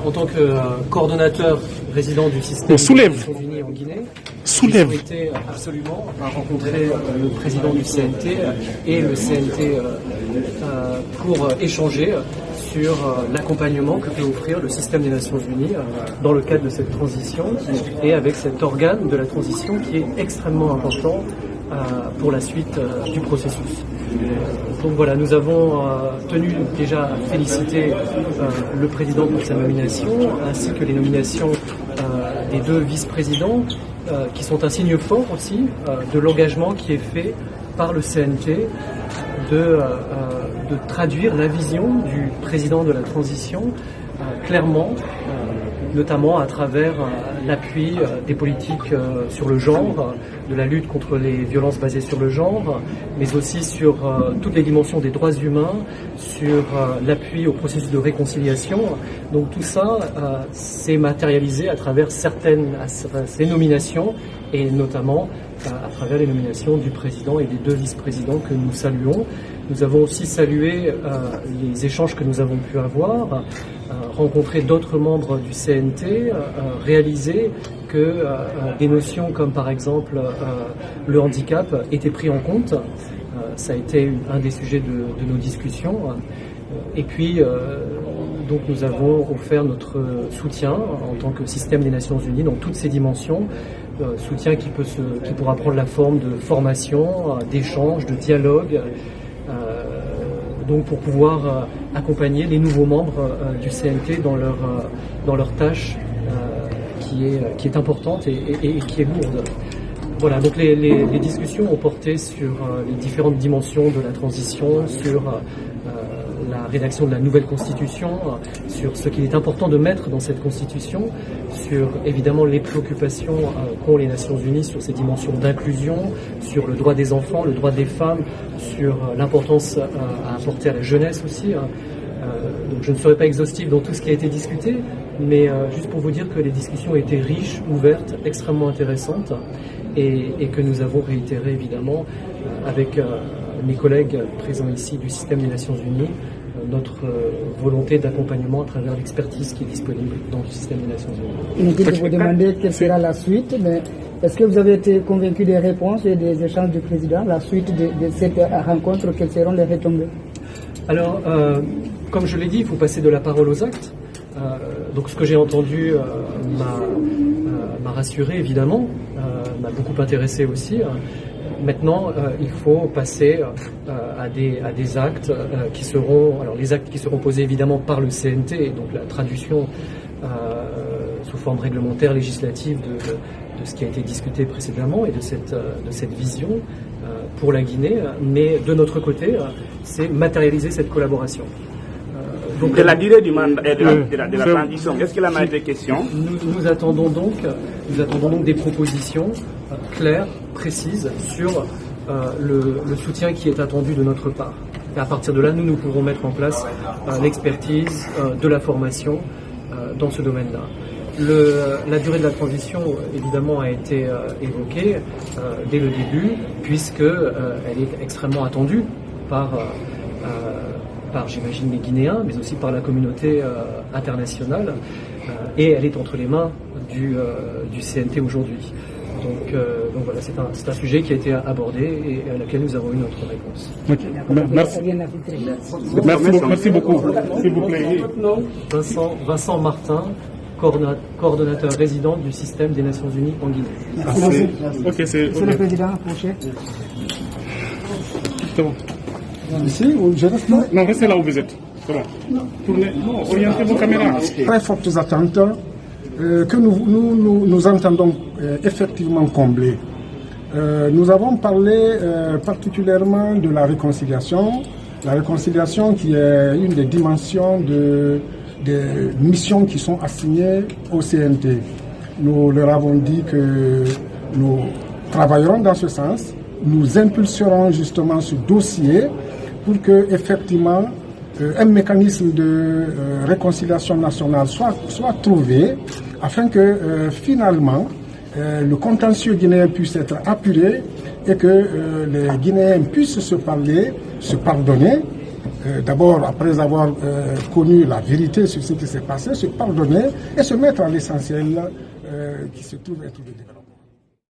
En tant que coordonnateur résident du système des Nations Unies en Guinée, j'ai souhaité absolument rencontrer le président du CNT et le CNT pour échanger sur l'accompagnement que peut offrir le système des Nations Unies dans le cadre de cette transition et avec cet organe de la transition qui est extrêmement important pour la suite du processus. Donc voilà, nous avons tenu déjà à féliciter le président pour sa nomination, ainsi que les nominations des deux vice-présidents, qui sont un signe fort aussi de l'engagement qui est fait par le CNT de traduire la vision du président de la transition clairement, notamment à travers l'appui des politiques sur le genre, de la lutte contre les violences basées sur le genre, mais aussi sur toutes les dimensions des droits humains, sur l'appui au processus de réconciliation. Donc tout ça s'est matérialisé à travers ces nominations et notamment à travers les nominations du président et des deux vice-présidents que nous saluons. Nous avons aussi salué les échanges que nous avons pu avoir, rencontrer d'autres membres du CNT, réaliser que des notions comme par exemple le handicap étaient pris en compte. Ça a été un des sujets de nos discussions. Et puis, donc nous avons offert notre soutien en tant que système des Nations Unies dans toutes ses dimensions, soutien qui pourra prendre la forme de formation, d'échange, de dialogue, donc pour pouvoir accompagner les nouveaux membres du CNT dans leur tâche qui est importante et qui est lourde. Voilà, donc les discussions ont porté sur les différentes dimensions de la transition, sur la rédaction de la nouvelle constitution, sur ce qu'il est important de mettre dans cette constitution, sur évidemment les préoccupations qu'ont les Nations Unies sur ces dimensions d'inclusion, sur le droit des enfants, le droit des femmes, sur l'importance à apporter à la jeunesse aussi. Donc je ne serai pas exhaustif dans tout ce qui a été discuté, mais juste pour vous dire que les discussions étaient riches, ouvertes, extrêmement intéressantes et que nous avons réitéré évidemment avec mes collègues présents ici du système des Nations Unies notre volonté d'accompagnement à travers l'expertise qui est disponible dans le système des Nations Unies. Inutile de vous demander quelle sera la suite, mais est-ce que vous avez été convaincu des réponses et des échanges du président, la suite de cette rencontre, quelles seront les retombées? Alors, comme je l'ai dit, il faut passer de la parole aux actes. Donc ce que j'ai entendu m'a rassuré évidemment, m'a beaucoup intéressé aussi. Maintenant, il faut passer à des actes qui seront, alors les actes qui seront posés évidemment par le CNT, donc la traduction sous forme réglementaire, législative de ce qui a été discuté précédemment et de cette vision pour la Guinée. Mais de notre côté, c'est matérialiser cette collaboration. Donc, de la durée du mandat et de la transition, est-ce qu'il en a été question? Nous attendons donc des propositions claires, précises sur le soutien qui est attendu de notre part. Et à partir de là, nous pourrons mettre en place l'expertise, de la formation dans ce domaine-là. La durée de la transition, évidemment, a été évoquée dès le début, puisqu'elle est extrêmement attendue par j'imagine les Guinéens, mais aussi par la communauté internationale, et elle est entre les mains du CNT aujourd'hui. Donc voilà, c'est un sujet qui a été abordé et à laquelle nous avons eu notre réponse. Okay. Merci beaucoup. S'il vous plaît. Vincent Martin, coordonnateur résident du système des Nations Unies en Guinée. C'est le président approché. C'est bon. Ici, je reste là? Non, restez là où vous êtes. C'est bon. Tournez, orientez vos caméras. Très fortes attentes que nous entendons effectivement combler. Nous avons parlé particulièrement de la réconciliation qui est une des dimensions des missions qui sont assignées au CNT. Nous leur avons dit que nous travaillerons dans ce sens, nous impulserons justement ce dossier pour que effectivement un mécanisme de réconciliation nationale soit trouvé afin que finalement le contentieux guinéen puisse être apuré et que les Guinéens puissent se parler, se pardonner d'abord, après avoir connu la vérité sur ce qui s'est passé, se pardonner et se mettre à l'essentiel qui se trouve être le développement.